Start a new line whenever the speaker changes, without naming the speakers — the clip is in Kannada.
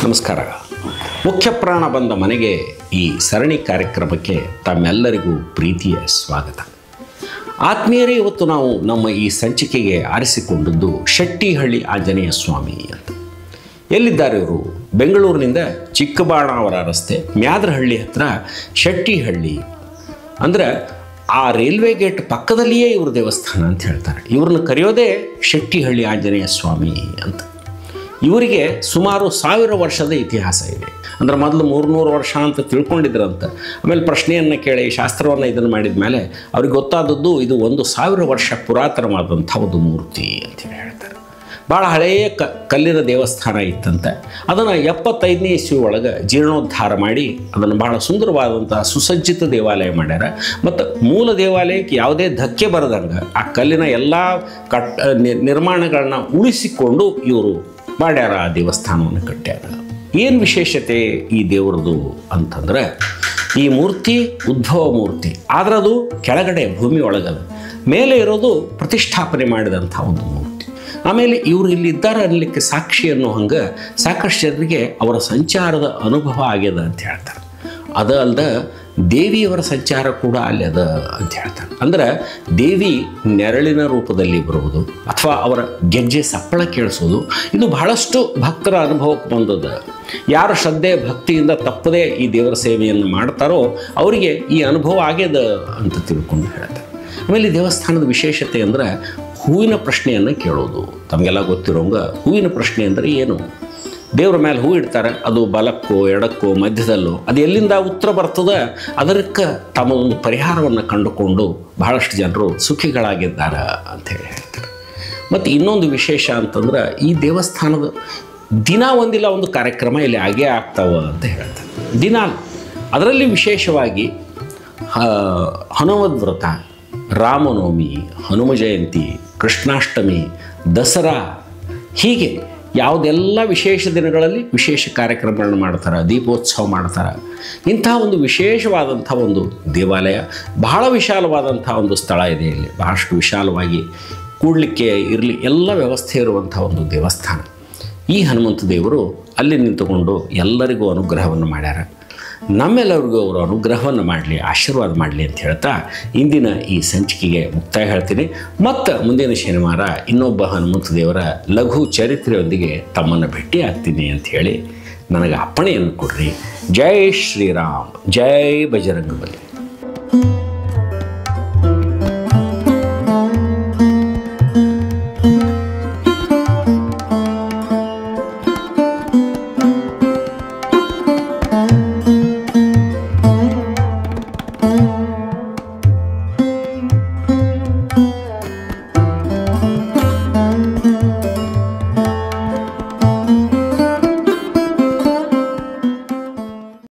ನಮಸ್ಕಾರ. ಮುಖ್ಯ ಪ್ರಾಣ ಬಂದ ಮನೆಗೆ ಈ ಸರಣಿ ಕಾರ್ಯಕ್ರಮಕ್ಕೆ ತಮ್ಮೆಲ್ಲರಿಗೂ ಪ್ರೀತಿಯ ಸ್ವಾಗತ. ಆತ್ಮೀಯರೇ, ಇವತ್ತು ನಾವು ನಮ್ಮ ಈ ಸಂಚಿಕೆಗೆ ಆರಿಸಿಕೊಂಡದ್ದು ಶೆಟ್ಟಿಹಳ್ಳಿ ಆಂಜನೇಯ ಸ್ವಾಮಿ ಅಂತ. ಎಲ್ಲಿದ್ದಾರೆ ಇವರು? ಬೆಂಗಳೂರಿನಿಂದ ಚಿಕ್ಕಬಾಣಾವರ ರಸ್ತೆ ಮ್ಯಾದ್ರಹಳ್ಳಿ ಹತ್ರ ಶೆಟ್ಟಿಹಳ್ಳಿ ಅಂದರೆ ಆ ರೈಲ್ವೆ ಗೇಟ್ ಪಕ್ಕದಲ್ಲಿಯೇ ಇವರು ದೇವಸ್ಥಾನ ಅಂತ ಹೇಳ್ತಾರೆ. ಇವ್ರನ್ನ ಕರೆಯೋದೇ ಶೆಟ್ಟಿಹಳ್ಳಿ ಆಂಜನೇಯ ಸ್ವಾಮಿ ಅಂತ. ಇವರಿಗೆ ಸುಮಾರು 1000 ವರ್ಷದ ಇತಿಹಾಸ ಇದೆ. ಅಂದರೆ ಮೊದಲು 300 ವರ್ಷ ಅಂತ ತಿಳ್ಕೊಂಡಿದ್ರಂತ. ಆಮೇಲೆ ಪ್ರಶ್ನೆಯನ್ನು ಕೇಳಿ ಶಾಸ್ತ್ರವನ್ನು ಇದನ್ನು ಮಾಡಿದ ಮೇಲೆ ಅವ್ರಿಗೆ ಗೊತ್ತಾದದ್ದು ಇದು 1000 ವರ್ಷ ಪುರಾತನವಾದಂಥ ಒಂದು ಮೂರ್ತಿ ಅಂತೇಳಿ ಹೇಳ್ತಾರೆ. ಭಾಳ ಹಳೆಯ ಕಲ್ಲಿನ ದೇವಸ್ಥಾನ ಇತ್ತಂತೆ. ಅದನ್ನು 75ನೇ ಇಸ್ವಿ ಒಳಗೆ ಜೀರ್ಣೋದ್ಧಾರ ಮಾಡಿ ಅದನ್ನು ಬಹಳ ಸುಂದರವಾದಂಥ ಸುಸಜ್ಜಿತ ದೇವಾಲಯ ಮಾಡ್ಯಾರ. ಮತ್ತು ಮೂಲ ದೇವಾಲಯಕ್ಕೆ ಯಾವುದೇ ಧಕ್ಕೆ ಬರದಂಗೆ ಆ ಕಲ್ಲಿನ ಎಲ್ಲ ನಿರ್ಮಾಣಗಳನ್ನ ಉಳಿಸಿಕೊಂಡು ಇವರು ಮಾಡ್ಯಾರ, ಆ ದೇವಸ್ಥಾನವನ್ನು ಕಟ್ಟ್ಯಾರ. ಏನು ವಿಶೇಷತೆ ಈ ದೇವರದು ಅಂತಂದರೆ, ಈ ಮೂರ್ತಿ ಉದ್ಭವ ಮೂರ್ತಿ, ಆದರೆ ಅದು ಕೆಳಗಡೆ ಭೂಮಿ ಒಳಗದ, ಮೇಲೆ ಇರೋದು ಪ್ರತಿಷ್ಠಾಪನೆ ಮಾಡಿದಂಥ ಒಂದು ಮೂರ್ತಿ. ಆಮೇಲೆ ಇವರು ಇಲ್ಲಿದ್ದಾರೆ ಅನ್ನಲಿಕ್ಕೆ ಸಾಕ್ಷಿ ಅನ್ನೋ ಹಂಗೆ ಸಾಕಷ್ಟು ಜನರಿಗೆ ಅವರ ಸಂಚಾರದ ಅನುಭವ ಆಗ್ಯದ ಅಂತ ಹೇಳ್ತಾರೆ. ಅದು ಅಲ್ಲದೆ ದೇವಿಯವರ ಸಂಚಾರ ಕೂಡ ಅಲ್ಲಿ ಅದ ಅಂತ ಹೇಳ್ತಾರೆ. ಅಂದರೆ ದೇವಿ ನೆರಳಿನ ರೂಪದಲ್ಲಿ ಬರುವುದು ಅಥವಾ ಅವರ ಗೆಜ್ಜೆ ಸಪ್ಪಳ ಕೇಳಿಸೋದು, ಇದು ಬಹಳಷ್ಟು ಭಕ್ತರ ಅನುಭವಕ್ಕೆ ಬಂದದ. ಯಾರು ಶ್ರದ್ಧೆ ಭಕ್ತಿಯಿಂದ ತಪ್ಪದೇ ಈ ದೇವರ ಸೇವೆಯನ್ನು ಮಾಡ್ತಾರೋ ಅವರಿಗೆ ಈ ಅನುಭವ ಆಗ್ಯದ ಅಂತ ತಿಳ್ಕೊಂಡು ಹೇಳ್ತಾರೆ. ಆಮೇಲೆ ಈ ದೇವಸ್ಥಾನದ ವಿಶೇಷತೆ ಅಂದರೆ ಹೂವಿನ ಪ್ರಶ್ನೆಯನ್ನು ಕೇಳೋದು. ತಮಗೆಲ್ಲ ಗೊತ್ತಿರೋಂಗೆ ಹೂವಿನ ಪ್ರಶ್ನೆ ಅಂದರೆ ಏನು? ದೇವರ ಮೇಲೆ ಹೂ ಇಡ್ತಾರೆ, ಅದು ಬಲಕ್ಕೋ ಎಡಕ್ಕೋ ಮಧ್ಯದಲ್ಲೋ ಅದು ಎಲ್ಲಿಂದ ಉತ್ತರ ಬರ್ತದೆ ಅದಕ್ಕೆ ತಮ್ಮ ಒಂದು ಪರಿಹಾರವನ್ನು ಕಂಡುಕೊಂಡು ಬಹಳಷ್ಟು ಜನರು ಸುಖಿಗಳಾಗಿದ್ದಾರೆ ಅಂಥೇಳಿ ಹೇಳ್ತಾರೆ. ಮತ್ತು ಇನ್ನೊಂದು ವಿಶೇಷ ಅಂತಂದ್ರೆ, ಈ ದೇವಸ್ಥಾನದ ದಿನ ಒಂದಿಲ್ಲ ಒಂದು ಕಾರ್ಯಕ್ರಮ ಇಲ್ಲಿ ಆಗೇ ಆಗ್ತಾವ ಅಂತ ಹೇಳ್ತಾರೆ. ದಿನ ಅದರಲ್ಲಿ ವಿಶೇಷವಾಗಿ ಹನುಮದ್ ವ್ರತ, ರಾಮನವಮಿ, ಹನುಮ ಜಯಂತಿ, ಕೃಷ್ಣಾಷ್ಟಮಿ, ದಸರಾ, ಹೀಗೆ ಯಾವುದೆಲ್ಲ ವಿಶೇಷ ದಿನಗಳಲ್ಲಿ ವಿಶೇಷ ಕಾರ್ಯಕ್ರಮಗಳನ್ನು ಮಾಡ್ತಾರೆ, ದೀಪೋತ್ಸವ ಮಾಡ್ತಾರೆ. ಇಂಥ ಒಂದು ವಿಶೇಷವಾದಂಥ ಒಂದು ದೇವಾಲಯ, ಬಹಳ ವಿಶಾಲವಾದಂಥ ಒಂದು ಸ್ಥಳ ಇದೆ. ಇಲ್ಲಿ ಬಹಳಷ್ಟು ವಿಶಾಲವಾಗಿ ಕೂಡಲಿಕ್ಕೆ ಇರಲಿ ಎಲ್ಲ ವ್ಯವಸ್ಥೆ ಇರುವಂಥ ಒಂದು ದೇವಸ್ಥಾನ. ಈ ಹನುಮಂತ ದೇವರು ಅಲ್ಲಿ ನಿಂತುಕೊಂಡು ಎಲ್ಲರಿಗೂ ಅನುಗ್ರಹವನ್ನು ಮಾಡ್ಯಾರ. ನಮ್ಮೆಲ್ಲರಿಗೂ ಅವರು ಅನುಗ್ರಹವನ್ನು ಮಾಡಲಿ, ಆಶೀರ್ವಾದ ಮಾಡಲಿ ಅಂತ ಹೇಳ್ತಾ ಇಂದಿನ ಈ ಸಂಚಿಕೆಗೆ ಮುಕ್ತಾಯ ಹೇಳ್ತೀನಿ. ಮತ್ತು ಮುಂದಿನ ಶನಿವಾರ ಇನ್ನೊಬ್ಬ ಹನುಮಂತ ದೇವರ ಲಘು ಚರಿತ್ರೆಯೊಂದಿಗೆ ತಮ್ಮನ್ನು ಭೇಟಿ ಆಗ್ತೀನಿ ಅಂತ ಹೇಳಿ ನನಗೆ ಅಪ್ಪಣೆಯನ್ನು ಕೊಡ್ರಿ. ಜೈ ಶ್ರೀರಾಮ್, ಜೈ ಬಜರಂಗಬಲಿ.